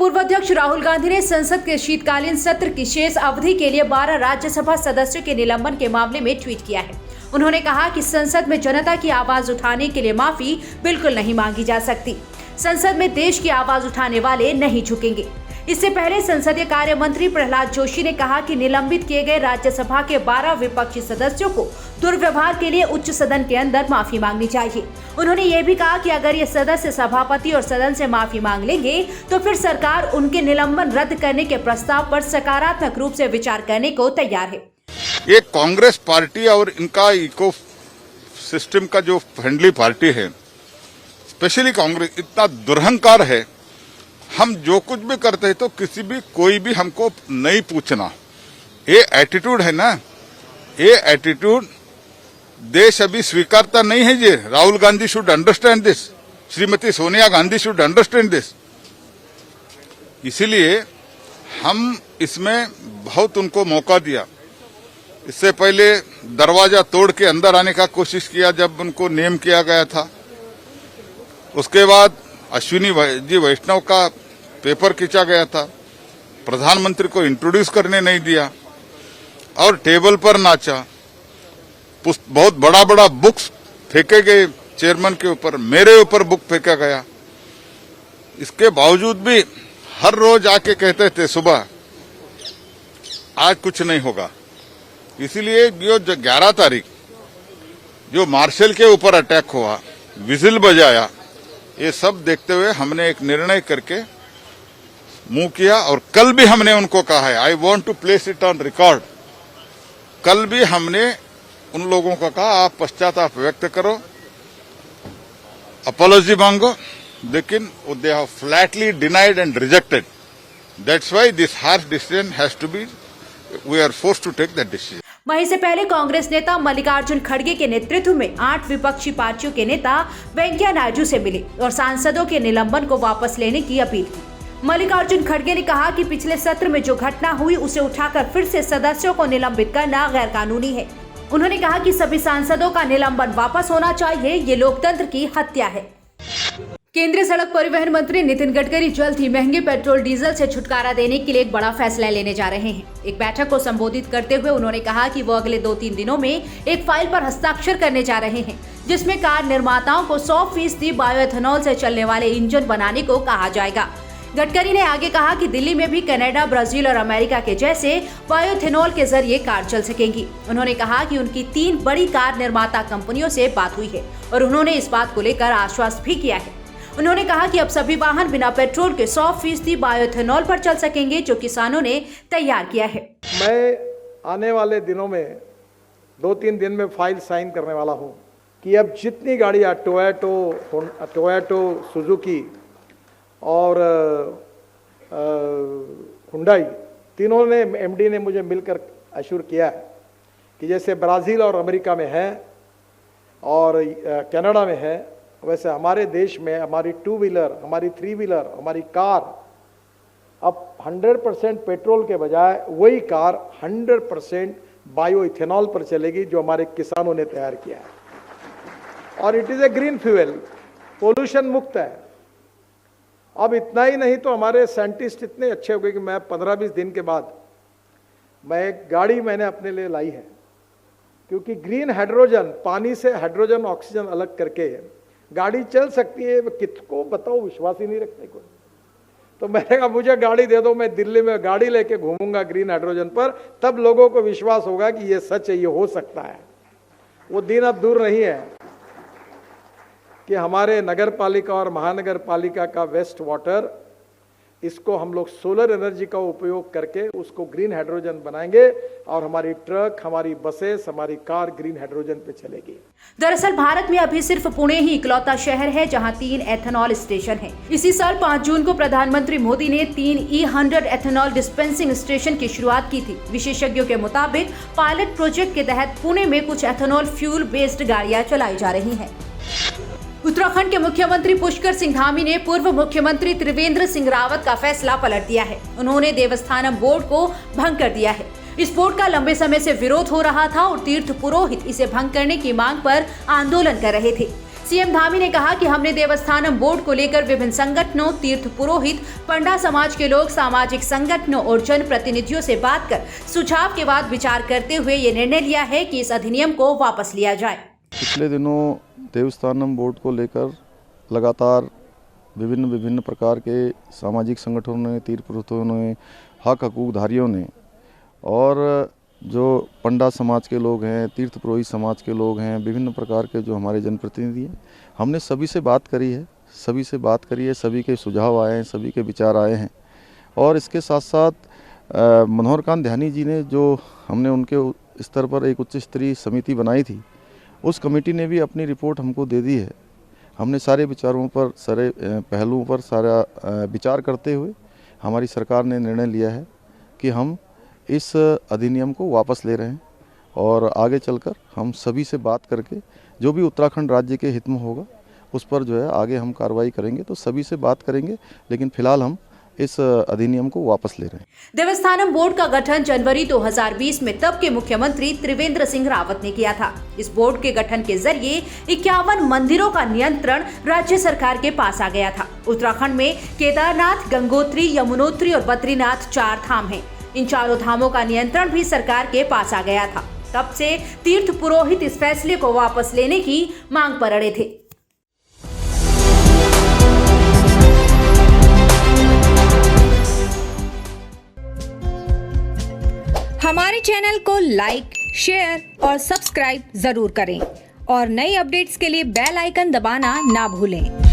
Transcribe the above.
पूर्व अध्यक्ष राहुल गांधी ने संसद के शीतकालीन सत्र की शेष अवधि के लिए 12 राज्यसभा सदस्यों के निलंबन के मामले में ट्वीट किया है। उन्होंने कहा कि संसद में जनता की आवाज उठाने के लिए माफी बिल्कुल नहीं मांगी जा सकती। संसद में देश की आवाज उठाने वाले नहीं झुकेंगे। इससे पहले संसदीय कार्य मंत्री प्रहलाद जोशी ने कहा कि निलंबित किए गए राज्यसभा के 12 विपक्षी सदस्यों को दुर्व्यवहार के लिए उच्च सदन के अंदर माफी मांगनी चाहिए। उन्होंने ये भी कहा कि अगर ये सदस्य सभापति और सदन से माफी मांग लेंगे तो फिर सरकार उनके निलंबन रद्द करने के प्रस्ताव पर सकारात्मक रूप से विचार करने को तैयार है। ये कांग्रेस पार्टी और इनका इको सिस्टम का जो फ्रेंडली पार्टी है, स्पेशली कांग्रेस इतना दुरहंकार है। हम जो कुछ भी करते हैं तो कोई भी हमको नहीं पूछना, ये एटीट्यूड है ना, ये एटीट्यूड देश अभी स्वीकारता नहीं है। ये Rahul Gandhi should understand this, Shrimati Sonia Gandhi should understand this. इसीलिए हम इसमें बहुत उनको मौका दिया। इससे पहले दरवाजा तोड़ के अंदर आने का कोशिश किया जब उनको नेम किया गया था। उसके बाद अश्विनी जी वैष्णव का पेपर खींचा गया था, प्रधानमंत्री को इंट्रोड्यूस करने नहीं दिया और टेबल पर नाचा। बहुत बड़ा बड़ा बुक्स फेंके गए चेयरमैन के ऊपर, मेरे ऊपर बुक फेंका गया। इसके बावजूद भी हर रोज आके कहते थे सुबह आज कुछ नहीं होगा। इसीलिए जो 11 तारीख जो मार्शल के ऊपर अटैक हुआ, विजिल बजाया, ये सब देखते हुए हमने एक निर्णय करके मूव किया। और कल भी हमने उनको कहा है, I want to place it on record, कल भी हमने उन लोगों को कहा आप पश्चाताप व्यक्त करो, अपॉलॉजी मांगो, लेकिन they have flatly denied and rejected. That's why this harsh decision has to be, we are forced to take that decision. वहीं से पहले कांग्रेस नेता मल्लिकार्जुन खड़गे के नेतृत्व में 8 विपक्षी पार्टियों के नेता वेंकैया नायडू से मिले और सांसदों के निलंबन को वापस लेने की अपील की। मल्लिकार्जुन खड़गे ने कहा कि पिछले सत्र में जो घटना हुई उसे उठाकर फिर से सदस्यों को निलंबित करना गैर कानूनी है। उन्होंने कहा कि सभी सांसदों का निलंबन वापस होना चाहिए, ये लोकतंत्र की हत्या है। केंद्रीय सड़क परिवहन मंत्री नितिन गडकरी जल्द ही महंगे पेट्रोल डीजल से छुटकारा देने के लिए एक बड़ा फैसला लेने जा रहे हैं। एक बैठक को संबोधित करते हुए उन्होंने कहा कि वो अगले 2-3 दिनों में एक फाइल पर हस्ताक्षर करने जा रहे हैं, जिसमें कार निर्माताओं को 100% बायोएथेनॉल से चलने वाले इंजन बनाने को कहा जाएगा। गडकरी ने आगे कहा कि दिल्ली में भी कनाडा, ब्राजील और अमेरिका के जैसे बायोएथेनॉल के जरिए कार चल सकेंगी। उन्होंने कहा कि उनकी 3 बड़ी कार निर्माता कंपनियों से बात हुई है और उन्होंने इस बात को लेकर आश्वस्त भी किया है। उन्होंने कहा कि अब सभी वाहन बिना पेट्रोल के 100% बायोएथेनॉल पर चल सकेंगे, जो किसानों ने तैयार किया है। मैं आने वाले दिनों में 2-3 दिन में फाइल साइन करने वाला हूं कि अब जितनी गाड़ियां टोयोटो, सुजुकी और हुंडई, तीनों ने एमडी ने मुझे मिलकर अश्योर किया है कि जैसे ब्राज़ील और अमेरिका में है और कनाडा में है, वैसे हमारे देश में हमारी 2 व्हीलर, हमारी 3 व्हीलर, हमारी कार अब 100% पेट्रोल के बजाय वही कार 100% बायोइथेनॉल पर चलेगी, जो हमारे किसानों ने तैयार किया है। और it is a green fuel, pollution मुक्त है। अब इतना ही नहीं तो हमारे साइंटिस्ट इतने अच्छे हो गए कि मैं 15-20 दिन के बाद एक गाड़ी मैंने अपने लिए लाई है, क्योंकि ग्रीन हाइड्रोजन, पानी से हाइड्रोजन ऑक्सीजन अलग करके गाड़ी चल सकती है। किसको बताओ, विश्वास ही नहीं रखते कोई। तो मैंने कहा मुझे गाड़ी दे दो, मैं दिल्ली में गाड़ी लेके घूमूंगा ग्रीन हाइड्रोजन पर, तब लोगों को विश्वास होगा कि ये सच है, ये हो सकता है। वो दिन अब दूर नहीं है कि हमारे नगर पालिका और महानगर पालिका का वेस्ट वाटर, इसको हम लोग सोलर एनर्जी का उपयोग करके उसको ग्रीन हाइड्रोजन बनाएंगे और हमारी ट्रक, हमारी बसेस, हमारी कार ग्रीन हाइड्रोजन पे चलेगी। दरअसल भारत में अभी सिर्फ पुणे ही इकलौता शहर है जहां 3 एथेनॉल स्टेशन हैं। इसी साल 5 जून को प्रधानमंत्री मोदी ने 3 E100 एथेनॉल डिस्पेंसिंग स्टेशन की शुरुआत की थी। विशेषज्ञों के मुताबिक पायलट प्रोजेक्ट के तहत पुणे में कुछ एथेनॉल फ्यूल बेस्ड गाड़ियां चलाई जा रही हैं। उत्तराखंड के मुख्यमंत्री पुष्कर सिंह धामी ने पूर्व मुख्यमंत्री त्रिवेंद्र सिंह रावत का फैसला पलट दिया है। उन्होंने देवस्थानम बोर्ड को भंग कर दिया है। इस बोर्ड का लंबे समय से विरोध हो रहा था और तीर्थ पुरोहित इसे भंग करने की मांग पर आंदोलन कर रहे थे। सीएम धामी ने कहा कि हमने देवस्थानम बोर्ड को लेकर विभिन्न संगठनों, तीर्थ पुरोहित, पंडा समाज के लोग, सामाजिक संगठनों और जनप्रतिनिधियों से बात कर सुझाव के बाद विचार करते हुए ये निर्णय लिया है कि इस अधिनियम को वापस लिया जाए। पिछले दिनों देवस्थानम बोर्ड को लेकर लगातार विभिन्न प्रकार के सामाजिक संगठनों ने, तीर्थ पुरोहितों ने, हक हकूकधारियों ने और जो पंडा समाज के लोग हैं, तीर्थ पुरोहित समाज के लोग हैं, विभिन्न प्रकार के जो हमारे जनप्रतिनिधि हैं, हमने सभी से बात करी है, सभी के सुझाव आए हैं, सभी के विचार आए हैं। और इसके साथ साथ मनोहर कांत ध्यानी जी ने जो हमने उनके स्तर पर एक उच्च स्तरीय समिति बनाई थी, उस कमेटी ने भी अपनी रिपोर्ट हमको दे दी है। हमने सारे विचारों पर, सारे पहलुओं पर सारा विचार करते हुए हमारी सरकार ने निर्णय लिया है कि हम इस अधिनियम को वापस ले रहे हैं और आगे चलकर हम सभी से बात करके जो भी उत्तराखंड राज्य के हित में होगा उस पर जो है आगे हम कार्रवाई करेंगे। तो सभी से बात करेंगे, लेकिन फिलहाल हम इस अधिनियम को वापस ले रहे हैं। देवस्थानम बोर्ड का गठन जनवरी 2020 में तब के मुख्यमंत्री त्रिवेंद्र सिंह रावत ने किया था। इस बोर्ड के गठन के जरिए 51 मंदिरों का नियंत्रण राज्य सरकार के पास आ गया था। उत्तराखंड में केदारनाथ, गंगोत्री, यमुनोत्री और बद्रीनाथ 4 धाम हैं। इन चारों धामों का नियंत्रण भी सरकार के पास आ गया था। तब से तीर्थ पुरोहित इस फैसले को वापस लेने की मांग पर अड़े थे। हमारे चैनल को लाइक, शेयर और सब्सक्राइब जरूर करें और नई अपडेट्स के लिए बेल आइकन दबाना ना भूलें।